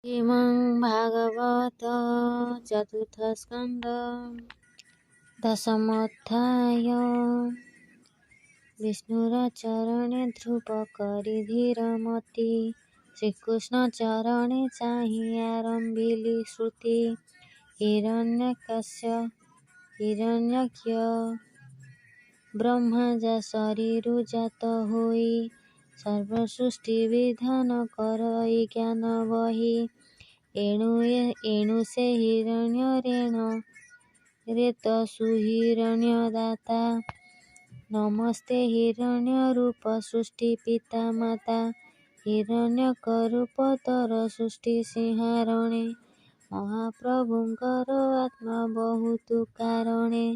श्रीमद् भागवत चतुर्थ स्कंद दशमोध्याय। विष्णुर चरणे ध्रुव करि धीरमति, श्रीकृष्ण चरणे चाहि आरंभिली श्रुति। हिरण्यक्ष ब्रह्मा शरीरु जात होई, सर्व सृष्टि विधान करई ज्ञान बही। एणु से हिरण्य रेत सुहिरण्य दाता, नमस्ते हिरण्य रूप सृष्टि पिता माता। हिरण्य रूप तर सृष्टि सिंहारणे, महाप्रभुंकर आत्मा बहुत कारणे।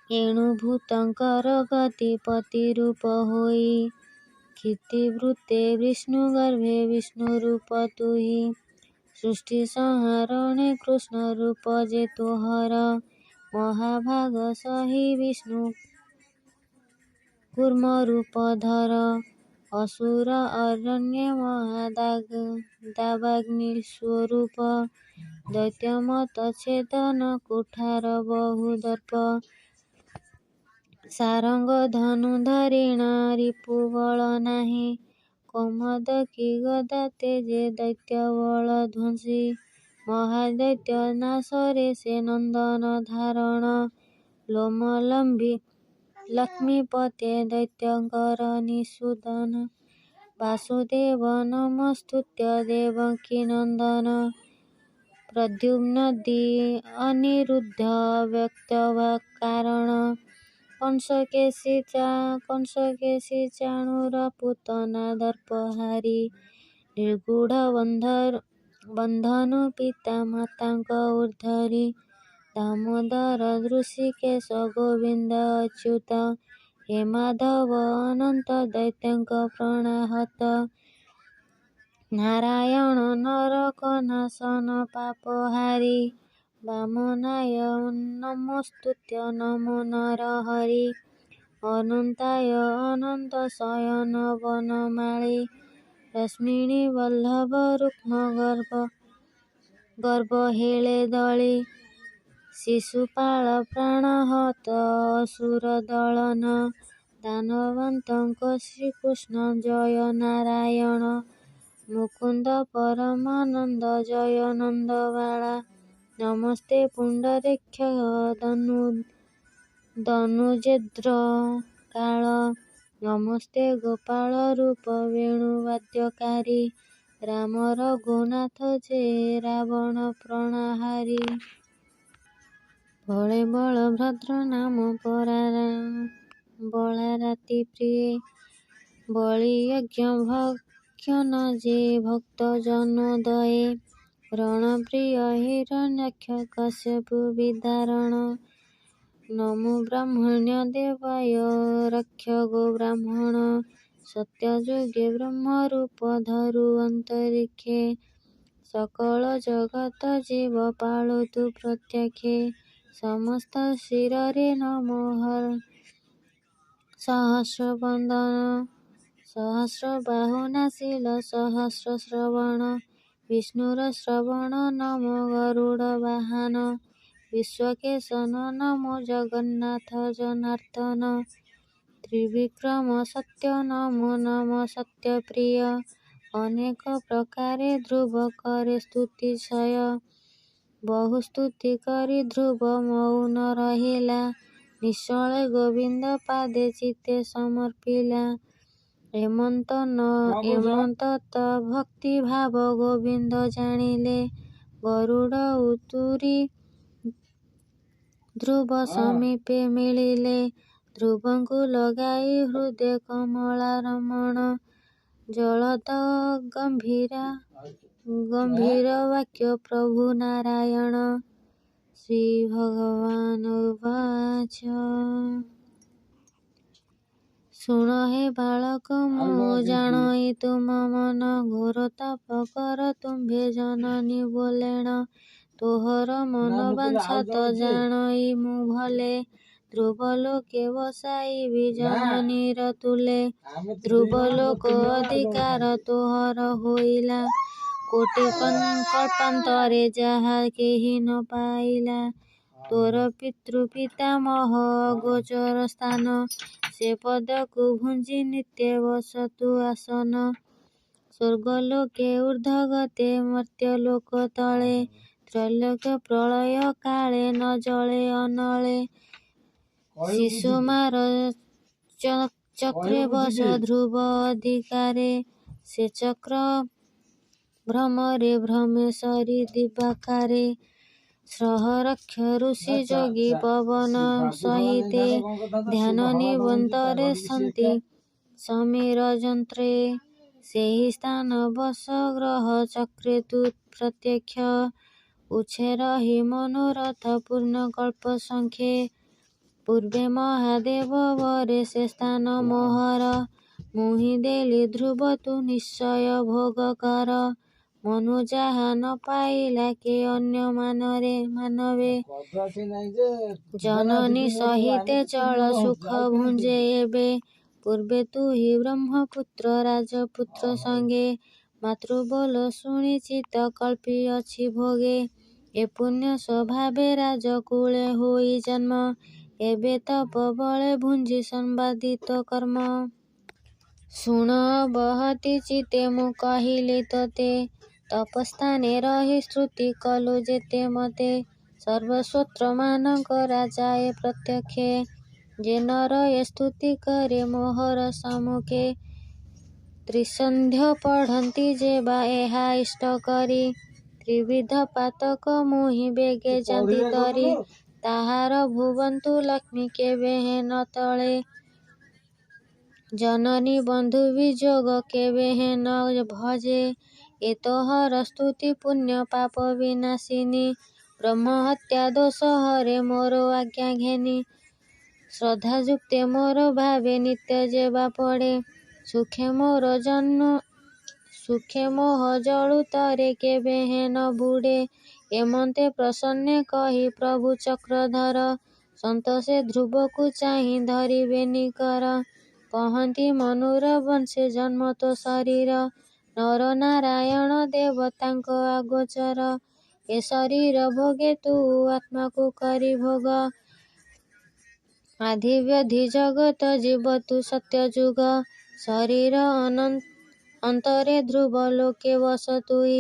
एणु भूतंकर गतिपति रूप होई, क्षितिवृत्ते विष्णु गर्भे विष्णु रूप तुहि। सृष्टि संहारणे कृष्ण रूप जे तोहर, महाभाग सही विष्णु कूर्म रूप धर। असुर अरण्ये महादावाग्नि स्वरूप, दैत्य मत छेदन कुठार बहुदर्प। सारंग धनुधरिण रिपु बल नाही, कौमोदकी गदा तेजे दैत्य बल ध्वंसी। महादैत्य नाशरे से नंदन धारण, लोमलंबी लक्ष्मीपते दैत्यंकर निषूदन। वासुदेव नमस्तुत्य देवकी नंदन, प्रद्युम्न दी अनिरुद्ध व्यक्त कारण। कंसकेशी चाणूर पूतना दर्पहारी, निर्गुढ़ बंधनु पिता मातांक उर्धरी। दामोदर ऋषिकेश गोविंद अच्युत, हे माधव अनंत दैत्यंक प्रणाहत। नारायण नरक नाशन पापहारी, वामनाय नमस्तुत्य नमो नरहरि। अनंताय अनंत शयन वनमाळी, रश्मिनी वल्लभ रुक्म गर्भ हेळे दळी। शिशुपाल प्राणहत असुर दळन, दानवंतक श्रीकृष्ण जय नारायण। मुकुंद परमानंद जय नंदबाला, नमस्ते पुंडरीक्ष धनुजेन्द्र काल। नमस्ते गोपाल रूप वेणुवाद्यकारी, राम रघुनाथ जे रावण प्रणहारी। बळे बलभद्र नाम बळाराति प्रिय, बळी यज्ञ भक्षण जे भक्त जन दये। रणप्रिय हिरण्याक्ष कश्यप विदारण, नमो ब्रह्मण्य देवाय रक्ष गो ब्राह्मण। सत्ययुगे ब्रह्मरूप धरु अंतरिक्षे, सकल जगत जीव पाळतु प्रत्यक्षे। समस्त शिରରେ नमो सहस्र बंदन, सहस्र बाहुनाशील सहस्र श्रवण। विष्णुर श्रवण नमो गरुड वाहन, विश्वकेशन नमो जगन्नाथ जनार्दन। त्रिविक्रम सत्य नमो सत्यप्रिय, अनेक प्रकारे ध्रुव करे स्तुतिशय। बहु स्तुति करि ध्रुव मौन रहिला, निश्चल गोविंद पादे चित्ते समर्पिला। एमନ୍ତ भक्ति भाव गोविंद जानिले, गरुड़ उतुरी ध्रुव समीपे मिलिले। ध्रुवंकु लगाई हृदय कमला रमण, जलद गंभीर वाक्य प्रभु नारायण। श्री भगवान उवाच, शुण हे बालक मु जाणई तुम मन, घोर ताप कर तुम्भे जननी बोलेण। तोहर मन वांछा त जाणई मु भले, ध्रुवलोके बसाइबि जननीर तुले। ध्रुवलोक अधिकार तोहर होइला, କୋଟି କଳ୍ପାନ୍ତରେ ଯାହା କେହି ନ ପାଇଲା। ତୋର ପିତୃ ପିତାମହ ଗୋଚର ସ୍ଥାନ, ସେ ପଦକୁ ଭୁଞ୍ଜି ନିତ୍ୟ ବସତୁ ଆସନ। ସ୍ୱର୍ଗଲୋକେ ଊର୍ଦ୍ଧ୍ୱଗତେ ମର୍ତ୍ତ୍ୟଲୋକ ତଳେ, ତ୍ରୈଲୋକ୍ୟ ପ୍ରଳୟ କାଳେ ନ ଜଳେ ଅନଳେ। ଶିଶୁମାର ଚକ୍ରେ ବସ ଧ୍ରୁବ ଅଧିକାରେ, ସେ ଚକ୍ର ଭ୍ରମରେ ଭ୍ରମେ ସରି ଦିବାକାରେ। ସହରକ୍ଷ ଋଷି ଯୋଗୀ ପବନ ସହିତେ, ଧ୍ୟାନ ନିବନ୍ତରେ ସନ୍ତି ସମୀର ଯନ୍ତ୍ରେ। ସେହି ସ୍ଥାନ ବସ ଗ୍ରହ ଚକ୍ରେ ତୁ ପ୍ରତ୍ୟକ୍ଷ, ଉଚ୍ଛେ ରହି ମନୋରଥ ପୂର୍ଣ୍ଣ କଳ୍ପ ସଂଖ୍ୟେ। ପୂର୍ବେ ମହାଦେବ ବରେ ସେ ସ୍ଥାନ ମୋହର, ମୁହିଁ ଦେଲି ଧ୍ରୁବ ତୁ ନିଶ୍ଚୟ ଭୋଗ କର। ମନୁ ଯାହା ନ ପାଇଲା କେ ଅନ୍ୟ ମାନବେ, ଜନନୀ ସହିତେ ଚଳ ସୁଖ ଭୁଞ୍ଜେ ଏବେ। ପୂର୍ବେ ତୁହି ବ୍ରହ୍ମପୁତ୍ର ରାଜପୁତ୍ର ସଙ୍ଗେ, ମାତୃବୋଲ ଶୁଣି ଚିତ୍ତ କଳ୍ପି ଅଛି ଭୋଗେ। ଏ ପୁଣ୍ୟ ସ୍ୱଭାବେ ରାଜକୁଳେ ହୋଇ ଜନ୍ମ, ଏବେ ତପ ବଳେ ଭୁଞ୍ଜି ସମ୍ବାଦିତ କର୍ମ। ଶୁଣ ଅବହତି ଚିତ୍ତେ ମୁଁ କହିଲି ତୋତେ, ତପସ୍ଥାନେ ରହି ସ୍ତୁତି କଲୁ ଯେତେ ମତେ। ସର୍ବଶ୍ରୋତ୍ରମାନଙ୍କ ରାଜା ଏ ପ୍ରତ୍ୟକ୍ଷେ, ଯେ ନର ଏ ସ୍ତୁତି କରେ ମୋହର ସମ୍ମୁଖେ। ତ୍ରିସନ୍ଧ୍ୟ ପଢ଼ନ୍ତି ଯେ ବା ଏହା ଇଷ୍ଟ କରି, ତ୍ରିବିଧ ପାତକ ମୁହିଁ ବେଗେ ଯାନ୍ତି ତରି। ତାହାର ଭୁବନ୍ତୁ ଲକ୍ଷ୍ମୀ କେବେହେଁ ନ ଟଳେ, ଜନନୀ ବନ୍ଧୁ ବିଯୋଗ କେବେହେଁ ନ ଭଜେ। ଏ ତୋହର ସ୍ତୁତି ପୁଣ୍ୟ ପାପ ବିନାଶିନୀ, ବ୍ରହ୍ମ ହତ୍ୟା ଦୋଷ ହରେ ମୋର ଆଜ୍ଞା ଘେନି। ଶ୍ରଦ୍ଧା ଯୁକ୍ତେ ମୋର ଭାବେ ନିତ୍ୟ ଯେ ବା ପଡ଼େ, ସୁଖେ ମୋହ ଜଳୁ ତରେ କେବେହେଁ ନ ବୁଡ଼େ। ଏମନ୍ତେ ପ୍ରସନ୍ନେ କହି ପ୍ରଭୁ ଚକ୍ରଧର, ସନ୍ତୋଷେ ଧ୍ରୁବକୁ ଚାହିଁ ଧରିବେନି କର। କହନ୍ତି ମନୁର ବଂଶେ ଜନ୍ମ ତୋ ଶରୀର, ନର ନାରାୟଣ ଦେବତାଙ୍କ ଅଗୋଚର। ଏ ଶରୀର ଭୋଗେ ତୁ ଆତ୍ମାକୁ କରି ଭୋଗ, ଆଦି ବ୍ୟାଧି ଜଗତ ଜୀବ ତୁ ସତ୍ୟ ଯୁଗ। ଶରୀର ଅନ୍ତରେ ଧ୍ରୁବ ଲୋକେ ବସ ତୁଇ,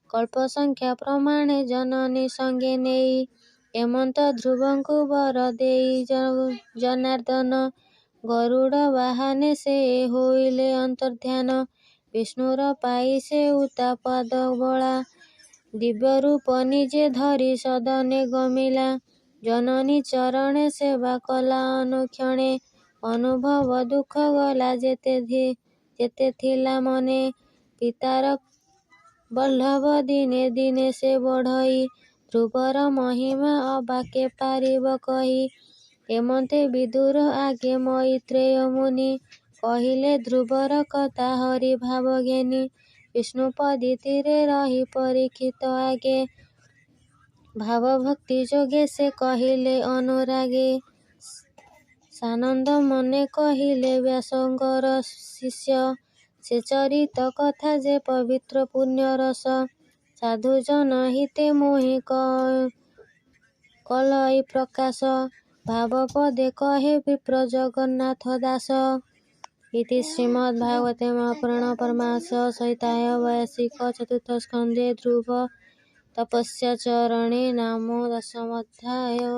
କଳ୍ପ ସଂଖ୍ୟା ପ୍ରମାଣେ ଜନନୀ ସଙ୍ଗେ ନେଇ। ଏମନ୍ତ ଧ୍ରୁବଙ୍କୁ ବର ଦେଇ ଜନାର୍ଦ୍ଦନ, ଗରୁଡ଼ ବାହନେ ସେ ହୋଇଲେ ଅନ୍ତର୍ଦ୍ଧାନ। ବିଷ୍ଣୁର ପାଇ ସେ ଉତା ପାଦ ବଳା, ଦିବ୍ୟ ରୂପ ନିଜେ ଧରି ସଦନେ ଗମିଲା। ଜନନୀ ଚରଣେ ସେବା କଲା ଅନୁକ୍ଷଣେ, ଅନୁଭବ ଦୁଃଖ ଗଲା ଯେତେ ଥିଲା ମନେ। ପିତାର ବଲ୍ଲଭ ଦିନେ ଦିନେ ସେ ବଢ଼ଇ, ଧ୍ରୁବର ମହିମା ଅବା କେ ପାରିବ କହି। ଏମନ୍ତେ ବିଦୁର ଆଗେ ମୈତ୍ରେୟ ମୁନି, କହିଲେ ଧ୍ରୁବର କଥା ହରି ଭାବ ଘେନି। ବିଷ୍ଣୁ ପଦିତିରେ ରହି ପରୀକ୍ଷିତ ଆଗେ, ଭାବ ଭକ୍ତି ଯୋଗେ ସେ କହିଲେ ଅନୁରାଗେ। ସାନନ୍ଦ ମନେ କହିଲେ ବ୍ୟାସଙ୍କର ଶିଷ୍ୟ, ସେ ଚରିତ କଥା ଯେ ପବିତ୍ର ପୁଣ୍ୟ ରସ। ସାଧୁ ଜନ ହିତେ ମୁହିଁ କଲଇ ପ୍ରକାଶ, ଭାବ ପଦେ କହେ ବିପ୍ର ଜଗନ୍ନାଥ ଦାସ। ଇତି ଶ୍ରୀମଦ୍ ଭାଗବତେ ମହାପୁରାଣ ପରମାଂଶ ସଂହିତାୟ ବୈୟାସିକ ଚତୁର୍ଥ ସ୍କନ୍ଧେ ଧ୍ରୁବ ତପସ୍ୟା ଚରଣେ ନାମ ଦଶମୋଧ୍ୟାୟ।